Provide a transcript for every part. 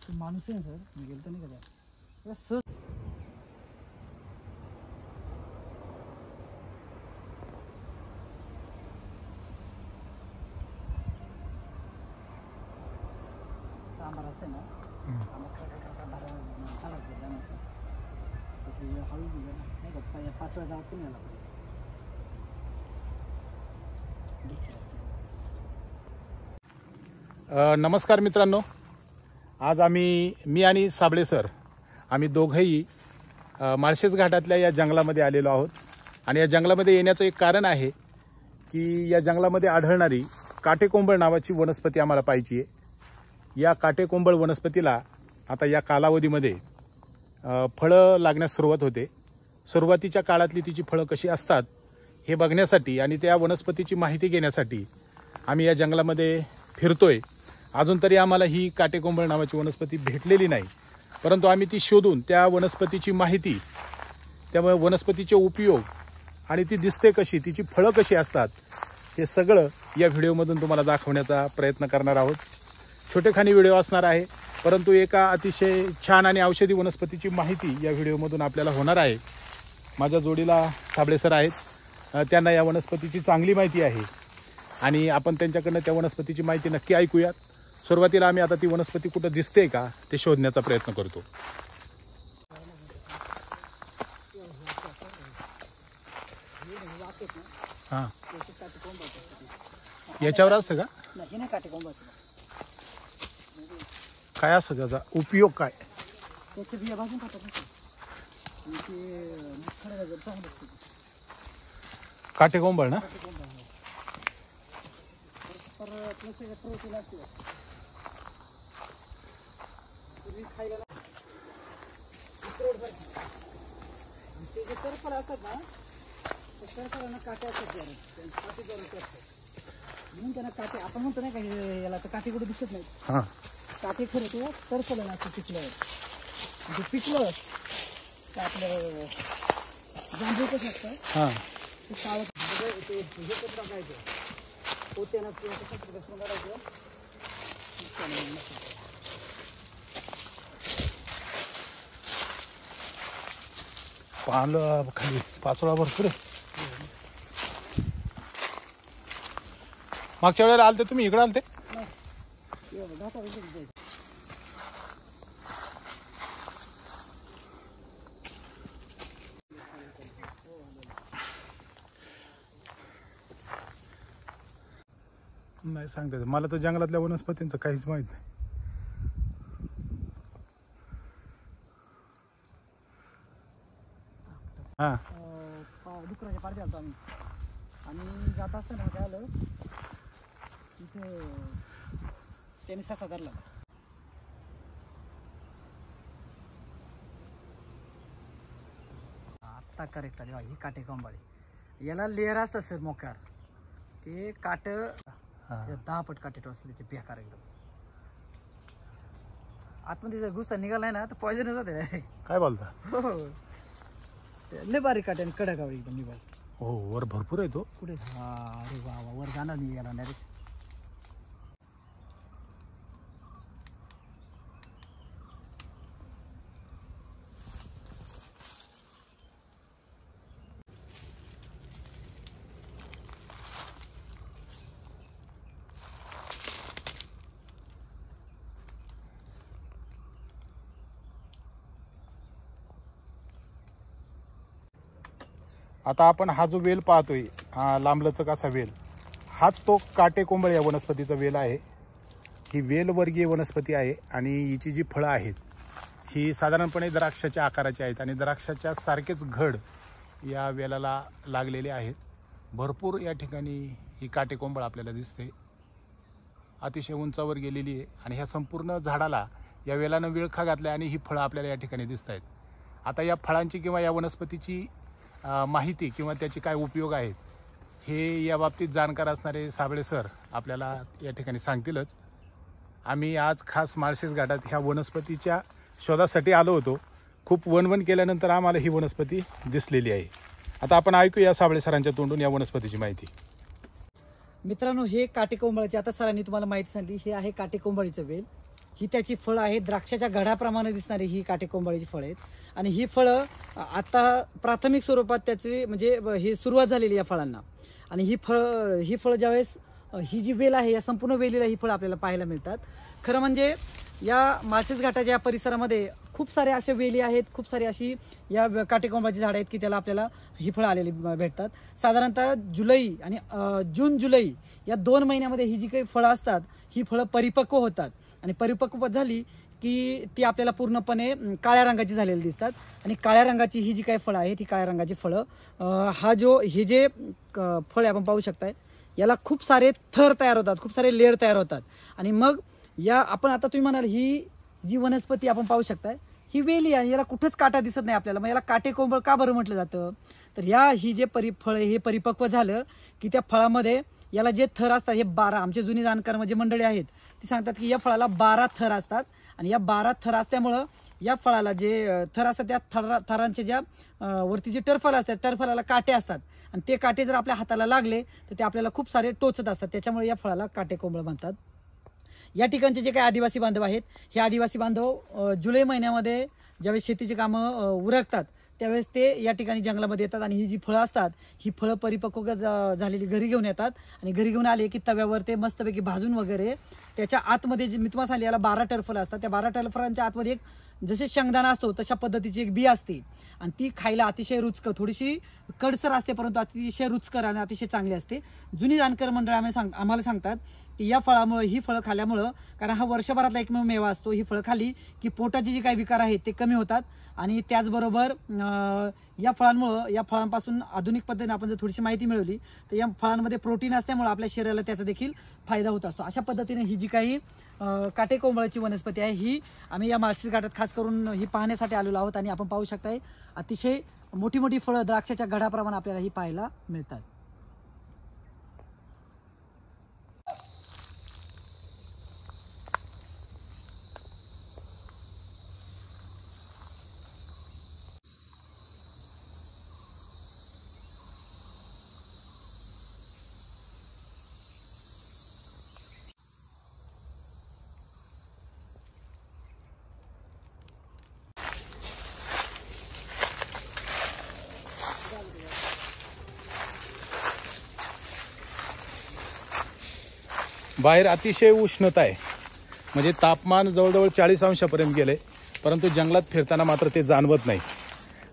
माणूस आहे सर, मी गेलतो नाही का सर. सांबार असते ना, हळू नाही का 5 वेळा जावंच पण यायला पाहिजे. नमस्कार मित्रांनो, आज मी आणि साबळे सर आम्ही दोघंही माळशेज घाटातल्या या जंगलामध्ये आलेलो आहोत. आणि या जंगलामध्ये येण्याचं एक कारण आहे की या जंगलामध्ये आढळणारी काटेकोंबळ नावाची वनस्पती आम्हाला पाहिजे आहे. या काटेकोंबळ वनस्पतीला आता या कालावधीमध्ये फळं लागण्यास सुरुवात होते. सुरुवातीच्या काळातली तिची फळं कशी असतात हे बघण्यासाठी आणि त्या वनस्पतीची माहिती घेण्यासाठी आम्ही या जंगलामध्ये फिरतोय. अजून तरी आम्हाला ही काटेकोंबळ नावाची वनस्पती भेटलेली नाही, परंतु आम्ही ती शोधून त्या वनस्पतीची माहिती, त्यामुळे वनस्पतीचे उपयोग आणि ती दिसते कशी, तिची फळं कशी असतात, हे सगळं या व्हिडिओमधून तुम्हाला दाखवण्याचा प्रयत्न करणार आहोत. छोटेखानी व्हिडिओ असणार आहे, परंतु एका अतिशय छान आणि औषधी वनस्पतीची माहिती या व्हिडिओमधून आपल्याला होणार आहे. माझ्या जोडीला साबळे सर आहेत, त्यांना या वनस्पतीची चांगली माहिती आहे आणि आपण त्यांच्याकडनं त्या वनस्पतीची माहिती नक्की ऐकूयात. सुरुवातीला आम्ही आता ती वनस्पती कुठं दिसते का ते शोधण्याचा प्रयत्न करतो. हां, याच्यावर असतं का? काय असतं त्याचा उपयोग काय? काटेकोंबळ ना? म्हणून त्यांना काटे आपण म्हणतो नाही का, याला तर काटे कुठे दिसत नाही. काटे खरं ते टरफल असं पिकलं, म्हणजे पिकलं तर आपलं जांभूळ कसं असतं ते सावध ते हे कसं टाकायचं, पोत्यानं घसरून काढायचं. पालं खाली पाचोळा भरपूर आहे. मागच्या वेळेला आलते तुम्ही, इकडे आलते? नाही सांगते, मला तर जंगलातल्या वनस्पतींचं काहीच माहित नाही. डुकराच्या पाठी आलतो आम्ही आणि जात असताना काय आलं, तिथे त्याने ससा धरला. आत्ता करेक्ट आली ही काटेकोंबळी. याला लेअर असतात सर मोकार, ते काट 10 पट काटे टोचतात त्याचे, बेकार एकदम. आतमध्ये जर घुसता निघालाय ना तर पॉयझनच होते. काय बोलता? हो, लय बारीक काटे आणि कडक आवडी एकदम निघाल. हो, वर भरपूर आहे तो. कुठे? हा, अरे वा, वर जाणार मी याला डायरेक्ट. आता आपण हा जो वेल पाहतोय, हा लांबलचक असा वेल, हाच तो काटेकोंबळ या वनस्पतीचा वेल आहे. ही वेलवर्गीय वनस्पती आहे आणि हिची जी फळं आहेत ही साधारणपणे द्राक्षाच्या आकाराची आहेत आणि द्राक्षाच्या सारखेच घड या वेलाला लागलेले आहेत. भरपूर या ठिकाणी ही काटेकोंबळ आपल्याला दिसते, अतिशय उंचावर गेलेली आहे आणि ह्या संपूर्ण झाडाला या वेलानं विळखा घातला आणि ही फळं आपल्याला या ठिकाणी दिसत आहेत. आता या फळांची किंवा या वनस्पतीची माहिती किंवा त्याचे काय उपयोग आहेत हे या बाबतीत जाणकार असणारे साबळे सर आपल्याला या ठिकाणी सांगतीलच. आम्ही आज खास माळशेज घाटात ह्या वनस्पतीच्या शोधासाठी आलो होतो. खूप वणवण केल्यानंतर आम्हाला ही वनस्पती दिसलेली आहे. आता आपण ऐकूया साबळे सरांच्या तोंडून या वनस्पतीची माहिती. मित्रांनो, हे काटेकोंबळाचे, आता सरांनी तुम्हाला माहिती सांगितली, हे आहे काटेकोंबळीचं वेल. ही त्याची फळं आहेत. द्राक्षाच्या घडाप्रमाणे दिसणारी ही काटेकोंबळीची फळं आहेत. आणि ही फळं आता प्राथमिक स्वरूपात त्याची म्हणजे ही सुरुवात झालेली या फळांना. आणि ही फळं ज्यावेळेस ही जी वेल आहे या संपूर्ण वेलीला ही फळं आपल्याला पाहायला मिळतात. खरं म्हणजे या माळशेज घाटाच्या या परिसरामध्ये खूप सारे अशा वेली आहेत, खूप सारी अशी या काटेकोंबळाची झाडं आहेत की त्याला आपल्याला ही फळं आलेली भेटतात. साधारणतः जुलै आणि जून जुलै या 2 महिन्यामध्ये ही जी काही फळं असतात ही फळं परिपक्व होतात. आणि परिपक्व झाली की ती आपल्याला पूर्णपणे काळ्या रंगाची झालेली दिसतात. आणि काळ्या रंगाची ही जी काही फळं आहेत ही काळ्या रंगाची फळं हे जे फळे आपण पाहू शकताय याला खूप सारे थर तयार होतात, खूप सारे लेअर तयार होतात. आणि मग या आपण आता तुम्ही म्हणाल ही जी वनस्पती आपण पाहू शकताय ही वेली आहे, याला कुठंच काटा दिसत नाही आपल्याला, मग याला काटेकोंबळ का बरं म्हटलं जातं? तर ही जे फळ हे परिपक्व झालं की त्या फळामध्ये याला जे थर असतात हे 12 आमचे जुनी जाणकार म्हणजे मंडळी आहेत ती सांगतात की या फळाला 12 थर असतात. आणि या 12 थर असल्यामुळं या फळाला जे थर असतात त्या थरांचे ज्या वरती जे टरफल असतात टरफलाला काटे असतात. आणि ते काटे जर आपल्या हाताला लागले तर ते आपल्याला खूप सारे टोचत असतात. त्याच्यामुळे या फळाला काटेकोंबळ म्हणतात. या ठिकाणचे जे काही आदिवासी बांधव आहेत हे आदिवासी बांधव जुलै महिन्यामध्ये ज्यावेळेस शेतीची कामं उरकतात त्यावेळेस ते या ठिकाणी जंगलामध्ये येतात. आणि ही जी फळं असतात ही फळं परिपक्व झालेली घरी घेऊन येतात. आणि घरी घेऊन आले की तव्यावर ते मस्तपैकी भाजून वगैरे त्याच्या आतमध्ये जे मी तुम्हाला सांगितलं याला 12 टरफलं असतात. त्या 12 टरफलांच्या आतमध्ये एक जसे शेंगदाणा असतो तशा पद्धतीची एक बी असते. आणि ती खायला अतिशय रुचकर, थोडीशी कडसर असते परंतु अतिशय रुचकर आणि अतिशय चांगली असते. जुनी जाणकार मंडळ आम्हाला सांगतात की या फळामुळे ही फळं खाल्यामुळं, कारण हा वर्षभरातला एकमेव मेवा असतो, ही फळं खाली की पोटाचे जे काही विकार आहेत ते कमी होतात. आणि त्याचबरोबर या फळांमुळं या फळांपासून आधुनिक पद्धतीने आपण जर थोडीशी माहिती मिळवली तर या फळांमध्ये प्रोटीन असल्यामुळे आपल्या शरीराला त्याचा देखील फायदा होत असतो. अशा पद्धतीने ही जी काही काटेकोंबळाची वनस्पती आहे ही आम्ही या माळशेज घाटात खास करून ही पाहण्यासाठी आलेलो आहोत. आणि आपण पाहू शकताय अतिशय मोठी मोठी फळं द्राक्षाच्या घडाप्रमाणे आपल्याला ही पाहायला मिळतात. बाहेर अतिशय उष्णता आहे, म्हणजे तापमान जवळजवळ 40 अंशापर्यंत गेले, परंतु जंगलात फिरताना मात्र ते जाणवत नाही.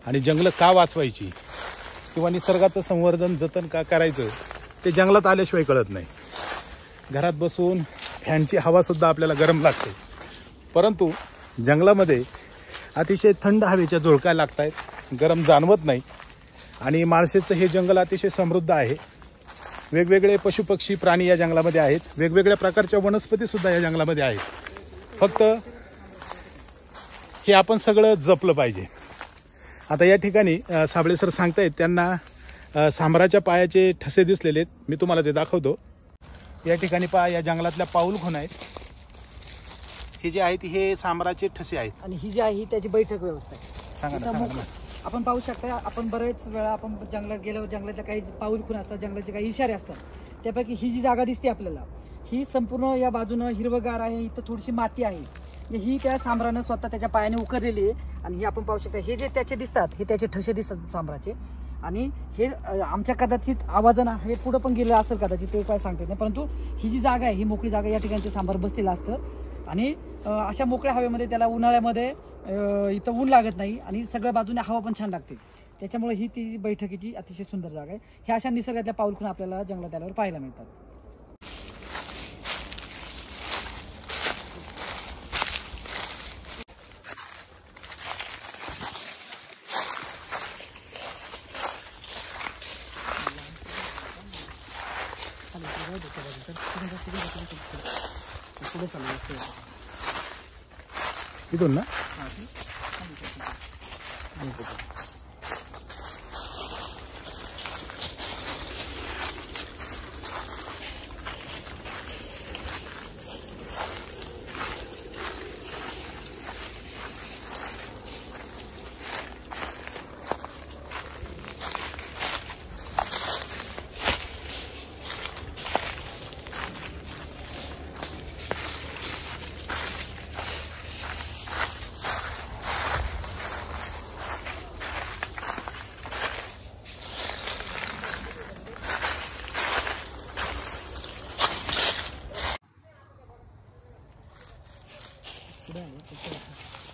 आणि जंगलं का वाचवायची किंवा निसर्गाचं संवर्धन जतन का करायचं ते जंगलात आल्याशिवाय कळत नाही. घरात बसून फॅनची हवासुद्धा आपल्याला गरम लागते, परंतु जंगलामध्ये अतिशय थंड हवेच्या झुळका लागत आहेत, गरम जाणवत नाही. आणि माळशेजचं हे जंगल अतिशय समृद्ध आहे. वेगवेगळे पशुपक्षी प्राणी या जंगलामध्ये आहेत, वेगवेगळ्या प्रकारच्या वनस्पतीसुद्धा या जंगलामध्ये आहेत. फक्त हे आपण सगळं जपलं पाहिजे. आता या ठिकाणी साबळे सर सांगतायत त्यांना सांबराच्या पायाचे ठसे दिसलेले आहेत, मी तुम्हाला ते दाखवतो. या ठिकाणी पहा, या जंगलातल्या पाऊलखुणा आहेत, हे जे आहेत हे सांबराचे ठसे आहेत. आणि ही जी आहे ही त्याची बैठक व्यवस्था आहे. सांगा ना. आपण पाहू शकता, आपण बरेच वेळा आपण जंगलात गेलो, जंगलातल्या काही पाऊलखुणा असतात, जंगलाचे काही इशारे असतात, त्यापैकी ही जी जागा दिसते आपल्याला ही संपूर्ण या बाजूनं हिरवगार आहे, इथं थोडीशी माती आहे, ही त्या सांबरानं स्वतः त्याच्या पायाने उकरलेली आहे. आणि ही आपण पाहू शकता हे जे त्याचे दिसतात हे त्याचे ठसे दिसतात सांबराचे. आणि हे आमच्या कदाचित आवाजानं हे पुढं पण गेलं असेल कदाचित, ते काय सांगते नाही, परंतु ही जी जागा आहे ही मोकळी जागा, या ठिकाणी ते सांबार बसलेलं असतं. आणि अशा मोकळ्या हवेमध्ये त्याला उन्हाळ्यामध्ये इथं ऊन लागत नाही आणि सगळ्या बाजूने हवा पण छान लागते. त्याच्यामुळे ही ती बैठकीची अतिशय सुंदर जागा आहे. ह्या अशा निसर्गातल्या पाऊलखुणा आपल्याला जंगलात आल्यावर पाहायला मिळतात. इथून ना पुढे आहे